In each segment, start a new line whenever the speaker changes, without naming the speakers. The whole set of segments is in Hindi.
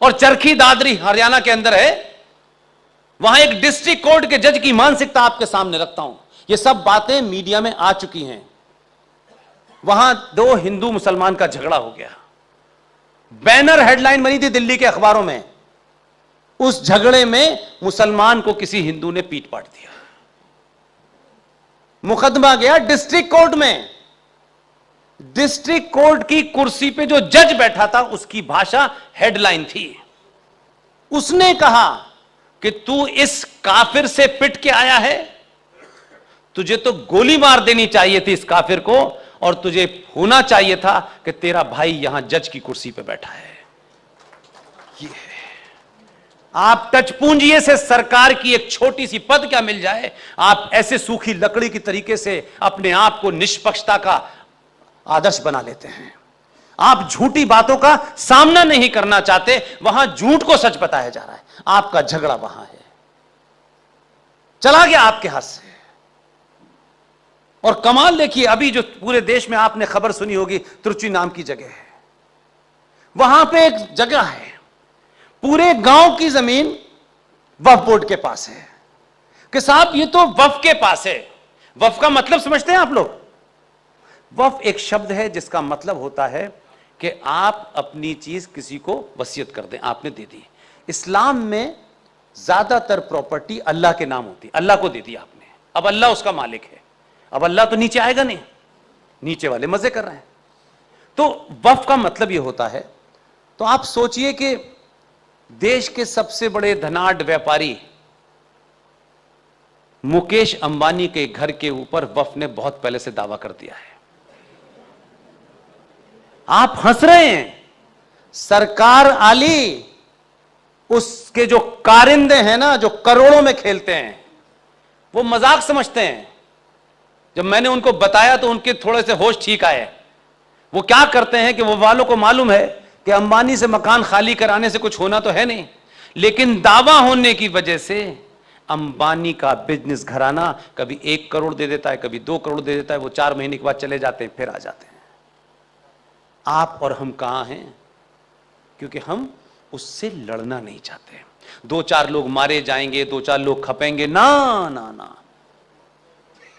और चरखी दादरी हरियाणा के अंदर है, वहां एक डिस्ट्रिक्ट कोर्ट के जज की मानसिकता आपके सामने रखता हूं। ये सब बातें मीडिया में आ चुकी हैं। वहां दो हिंदू मुसलमान का झगड़ा हो गया, बैनर हेडलाइन बनी थी दिल्ली के अखबारों में, उस झगड़े में मुसलमान को किसी हिंदू ने पीट पाट दिया। मुकदमा गया डिस्ट्रिक्ट कोर्ट में। डिस्ट्रिक्ट कोर्ट की कुर्सी पे जो जज बैठा था उसकी भाषा हेडलाइन थी। उसने कहा कि तू इस काफिर से पिट के आया है, तुझे तो गोली मार देनी चाहिए थी इस काफिर को, और तुझे होना चाहिए था कि तेरा भाई यहां जज की कुर्सी पे बैठा है। ये आप टचपूंजिए से सरकार की एक छोटी सी पद क्या मिल जाए, आप ऐसे सूखी लकड़ी की तरीके से अपने आप को निष्पक्षता का आदर्श बना लेते हैं। आप झूठी बातों का सामना नहीं करना चाहते, वहां झूठ को सच बताया जा रहा है। आपका झगड़ा वहां है, चला गया आपके हाथ से। और कमाल देखिए, अभी जो पूरे देश में आपने खबर सुनी होगी, त्रिचुरी नाम की जगह है, वहां पे एक जगह है, पूरे गांव की जमीन वक्फ बोर्ड के पास है कि साहब ये तो वक्फ के पास है। वक्फ का मतलब समझते हैं आप लोग? वक्फ एक शब्द है जिसका मतलब होता है कि आप अपनी चीज किसी को वसीयत कर दें, आपने दे दी। इस्लाम में ज्यादातर प्रॉपर्टी अल्लाह के नाम होती है, अल्लाह को दे दी आपने, अब अल्लाह उसका मालिक है। अब अल्लाह तो नीचे आएगा नहीं, नीचे वाले मजे कर रहे हैं। तो वक्फ का मतलब यह होता है। तो आप सोचिए कि देश के सबसे बड़े धनाढ्य व्यापारी मुकेश अंबानी के घर के ऊपर वक्फ ने बहुत पहले से दावा कर दिया है। आप हंस रहे हैं, सरकार आली उसके जो कारिंदे हैं ना, जो करोड़ों में खेलते हैं, वो मजाक समझते हैं। जब मैंने उनको बताया तो उनके थोड़े से होश ठीक आए। वो क्या करते हैं कि वो वालों को मालूम है कि अंबानी से मकान खाली कराने से कुछ होना तो है नहीं, लेकिन दावा होने की वजह से अंबानी का बिजनेस घराना कभी 1 करोड़ दे देता है, कभी 2 करोड़ दे देता है। वो 4 महीने के बाद चले जाते हैं, फिर आ जाते हैं। आप और हम कहां हैं? क्योंकि हम उससे लड़ना नहीं चाहते। 2-4 लोग मारे जाएंगे, 2-4 लोग खपेंगे, ना ना ना,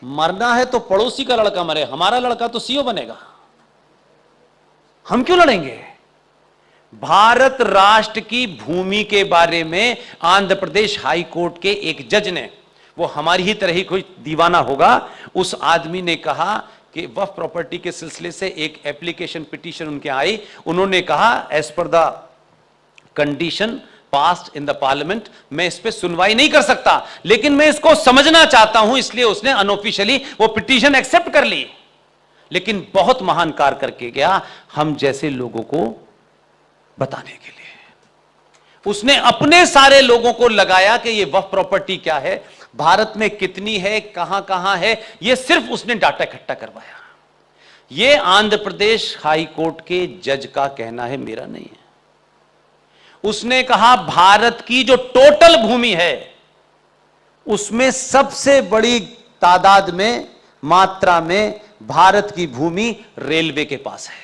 मरना है तो पड़ोसी का लड़का मरे, हमारा लड़का तो सीओ बनेगा। हम क्यों लड़ेंगे? भारत राष्ट्र की भूमि के बारे में आंध्र प्रदेश हाई कोर्ट के एक जज ने, वो हमारी ही तरह ही कोई दीवाना होगा, उस आदमी ने कहा कि वक्फ प्रॉपर्टी के सिलसिले से एक एप्लीकेशन पिटीशन उनके आई। उन्होंने कहा as per the condition passed in the parliament, मैं इस पे सुनवाई नहीं कर सकता, लेकिन मैं इसको समझना चाहता हूं, इसलिए उसने अनऑफिशियली वो पिटीशन एक्सेप्ट कर ली। लेकिन बहुत महान कार्य करके गया हम जैसे लोगों को बताने के लिए। उसने अपने सारे लोगों को लगाया कि ये वक्फ प्रॉपर्टी क्या है, भारत में कितनी है, कहां कहां है, ये सिर्फ उसने डाटा इकट्ठा करवाया। ये आंध्र प्रदेश हाई कोर्ट के जज का कहना है, मेरा नहीं है। उसने कहा भारत की जो टोटल भूमि है उसमें सबसे बड़ी तादाद में, मात्रा में भारत की भूमि रेलवे के पास है,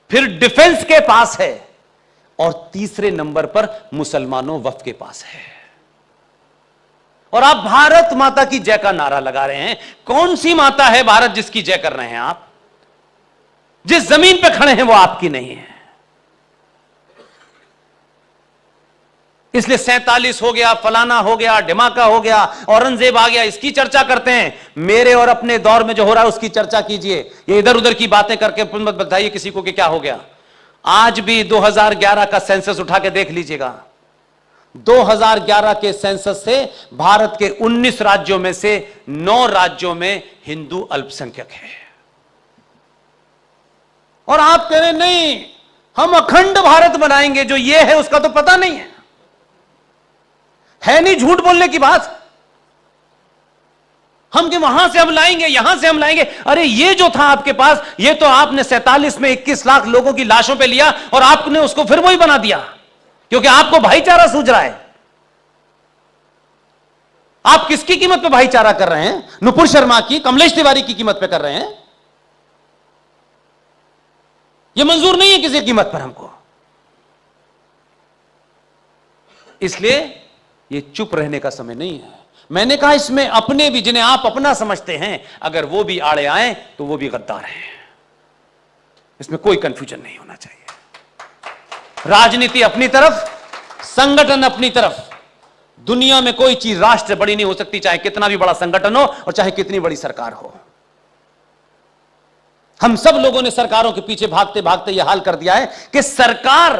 फिर डिफेंस के पास है, और तीसरे नंबर पर मुसलमानों वक्फ के पास है। और आप भारत माता की जय का नारा लगा रहे हैं। कौन सी माता है भारत जिसकी जय कर रहे हैं आप? जिस जमीन पे खड़े हैं वो आपकी नहीं है। इसलिए 47 हो गया, फलाना हो गया, ढिमाका हो गया, औरंगजेब आ गया, इसकी चर्चा करते हैं। मेरे और अपने दौर में जो हो रहा है उसकी चर्चा कीजिए। ये इधर उधर की बातें करके मत बताइए किसी को कि क्या हो गया। आज भी 2011 का सेंसस उठा के देख लीजिएगा। 2011 के सेंसस से भारत के 19 राज्यों में से 9 राज्यों में हिंदू अल्पसंख्यक है। और आप कह रहे नहीं हम अखंड भारत बनाएंगे, जो ये है उसका तो पता नहीं है नहीं झूठ बोलने की बात। हम कि वहां से हम लाएंगे, यहां से हम लाएंगे। अरे ये जो था आपके पास, ये तो आपने 47 में 21 लाख लोगों की लाशों पे लिया और आपने उसको फिर वही बना दिया, क्योंकि आपको भाईचारा सूझ रहा है। आप किसकी कीमत पे भाईचारा कर रहे हैं? नुपुर शर्मा की, कमलेश तिवारी की कीमत पे कर रहे हैं। यह मंजूर नहीं है किसी कीमत पर हमको। इसलिए ये चुप रहने का समय नहीं है। मैंने कहा इसमें अपने भी, जिन्हें आप अपना समझते हैं, अगर वो भी आड़े आए तो वो भी गद्दार हैं। इसमें कोई कंफ्यूजन नहीं होना चाहिए। राजनीति अपनी तरफ, संगठन अपनी तरफ। दुनिया में कोई चीज राष्ट्र बड़ी नहीं हो सकती, चाहे कितना भी बड़ा संगठन हो और चाहे कितनी बड़ी सरकार हो। हम सब लोगों ने सरकारों के पीछे भागते भागते यह हाल कर दिया है कि सरकार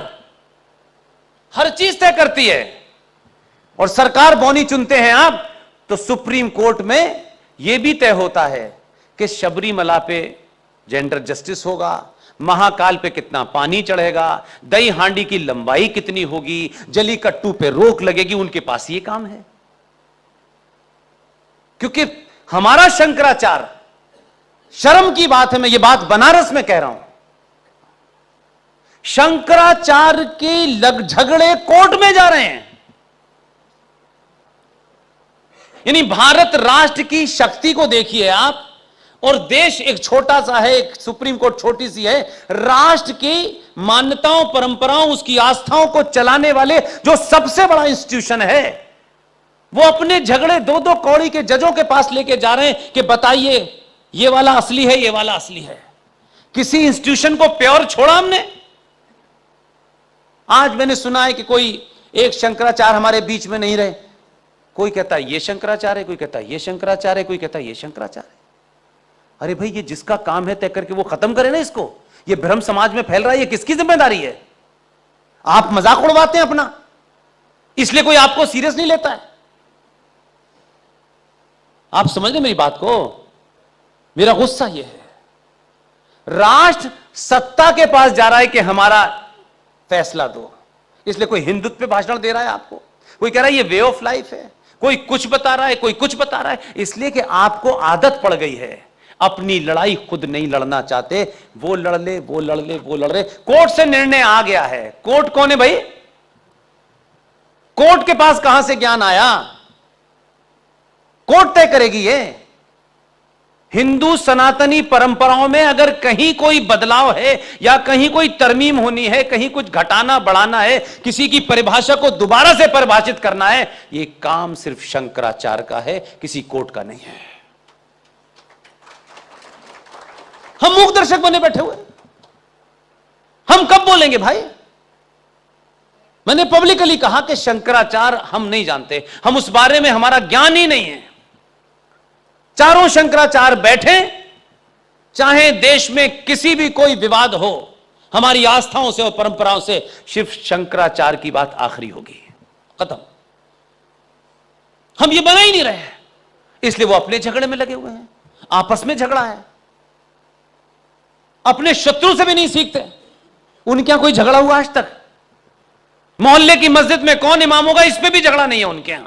हर चीज तय करती है और सरकार बौनी चुनते हैं आप, तो सुप्रीम कोर्ट में यह भी तय होता है कि शबरीमला पे जेंडर जस्टिस होगा, महाकाल पे कितना पानी चढ़ेगा, दही हांडी की लंबाई कितनी होगी, जली कट्टू पे रोक लगेगी। उनके पास ये काम है, क्योंकि हमारा शंकराचार्य, शर्म की बात है, मैं ये बात बनारस में कह रहा हूं, शंकराचार्य के झगड़े कोर्ट में जा रहे हैं। यानी भारत राष्ट्र की शक्ति को देखिए आप, और देश एक छोटा सा है, एक सुप्रीम कोर्ट छोटी सी है। राष्ट्र की मान्यताओं, परंपराओं, उसकी आस्थाओं को चलाने वाले जो सबसे बड़ा इंस्टीट्यूशन है, वो अपने झगड़े दो दो कौड़ी के जजों के पास लेके जा रहे हैं कि बताइए ये वाला असली है, ये वाला असली है। किसी इंस्टीट्यूशन को प्योर छोड़ा हमने? आज मैंने सुना है कि कोई एक शंकराचार्य हमारे बीच में नहीं रहे। कोई कहता है ये शंकराचार्य है, कोई कहता है ये शंकराचार्य है, कोई कहता है ये शंकराचार्य है। अरे भाई, ये जिसका काम है तय करके वो खत्म करे ना इसको। ये भ्रम समाज में फैल रहा है, ये किसकी जिम्मेदारी है? आप मजाक उड़वाते हैं अपना, इसलिए कोई आपको सीरियस नहीं लेता है। आप समझ रहे मेरी बात को? मेरा गुस्सा यह है, राष्ट्र सत्ता के पास जा रहा है कि हमारा फैसला दो, इसलिए कोई हिंदुत्व पे भाषण दे रहा है आपको, कोई कह रहा है ये वे ऑफ लाइफ है, कोई कुछ बता रहा है, कोई कुछ बता रहा है, इसलिए कि आपको आदत पड़ गई है। अपनी लड़ाई खुद नहीं लड़ना चाहते, वो लड़ ले, वो लड़ ले, वो लड़ ले। कोर्ट से निर्णय आ गया है। कोर्ट कौन है भाई? कोर्ट के पास कहां से ज्ञान आया? कोर्ट तय करेगी ये। हिंदू सनातनी परंपराओं में अगर कहीं कोई बदलाव है या कहीं कोई तरमीम होनी है, कहीं कुछ घटाना बढ़ाना है, किसी की परिभाषा को दोबारा से परिभाषित करना है, ये काम सिर्फ शंकराचार्य का है, किसी कोर्ट का नहीं है। हम मूक दर्शक बने बैठे हुए, हम कब बोलेंगे भाई? मैंने पब्लिकली कहा कि शंकराचार्य हम नहीं जानते, हम उस बारे में, हमारा ज्ञान ही नहीं है। चारों शंकराचार्य बैठे, चाहे देश में किसी भी कोई विवाद हो, हमारी आस्थाओं से और परंपराओं से सिर्फ शंकराचार्य की बात आखिरी होगी, खत्म। हम ये बना ही नहीं रहे हैं, इसलिए वो अपने झगड़े में लगे हुए हैं। आपस में झगड़ा है, अपने शत्रु से भी नहीं सीखते। उनके यहां कोई झगड़ा हुआ आज तक? मोहल्ले की मस्जिद में कौन इमाम होगा, इस पे भी झगड़ा नहीं है उनके यहां,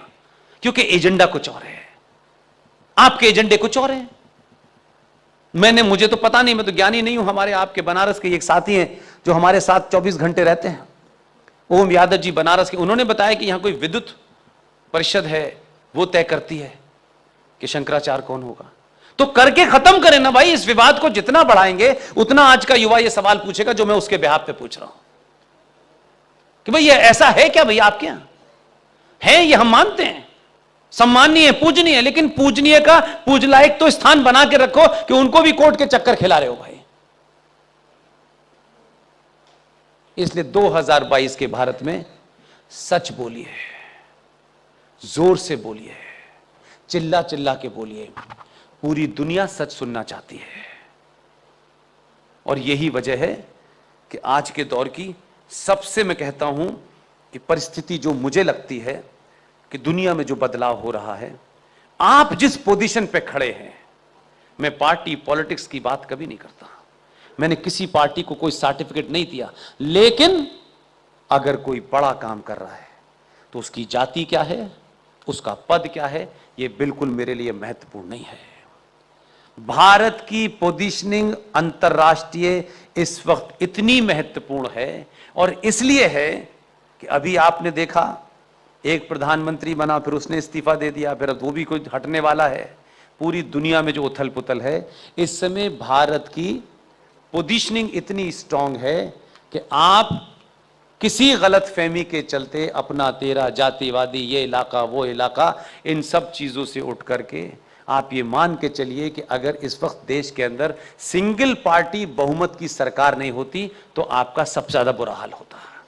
क्योंकि एजेंडा कुछ और है, आपके एजेंडे कुछ और हैं। मुझे तो पता नहीं, मैं तो ज्ञानी नहीं हूं। हमारे आपके बनारस के एक साथी हैं जो हमारे साथ 24 घंटे रहते हैं, ओम यादव जी बनारस के, उन्होंने बताया कि यहां कोई विद्युत परिषद है, वो तय करती है कि शंकराचार्य कौन होगा। तो करके खत्म करें ना भाई। इस विवाद को जितना बढ़ाएंगे उतना आज का युवा ये सवाल पूछेगा जो मैं उसके बिहाफ पे पूछ रहा हूं कि भाई ये ऐसा है क्या? भैया आपके यहां है, ये हम मानते हैं, सम्माननीय है, पूजनीय है, लेकिन पूजनीय का पूजलायक तो स्थान बना के रखो कि उनको भी कोर्ट के चक्कर खिला रहे हो भाई। इसलिए 2022 के भारत में सच बोलिए, जोर से बोलिए, चिल्ला चिल्ला के बोलिए। पूरी दुनिया सच सुनना चाहती है, और यही वजह है कि आज के दौर की सबसे, मैं कहता हूं कि परिस्थिति जो मुझे लगती है कि दुनिया में जो बदलाव हो रहा है, आप जिस पोजीशन पे खड़े हैं, मैं पार्टी पॉलिटिक्स की बात कभी नहीं करता, मैंने किसी पार्टी को कोई सर्टिफिकेट नहीं दिया, लेकिन अगर कोई बड़ा काम कर रहा है तो उसकी जाति क्या है, उसका पद क्या है, यह बिल्कुल मेरे लिए महत्वपूर्ण नहीं है। भारत की पोजीशनिंग अंतर्राष्ट्रीय इस वक्त इतनी महत्वपूर्ण है, और इसलिए है कि अभी आपने देखा एक प्रधानमंत्री बना, फिर उसने इस्तीफा दे दिया, फिर अब वो भी कोई हटने वाला है। पूरी दुनिया में जो उथल पुथल है, इस समय भारत की पोजीशनिंग इतनी स्ट्रांग है कि आप किसी गलत फहमी के चलते अपना तेरा, जातिवादी, ये इलाका वो इलाका, इन सब चीजों से उठ करके आप ये मान के चलिए कि अगर इस वक्त देश के अंदर सिंगल पार्टी बहुमत की सरकार नहीं होती तो आपका सबसे ज्यादा बुरा हाल होता है।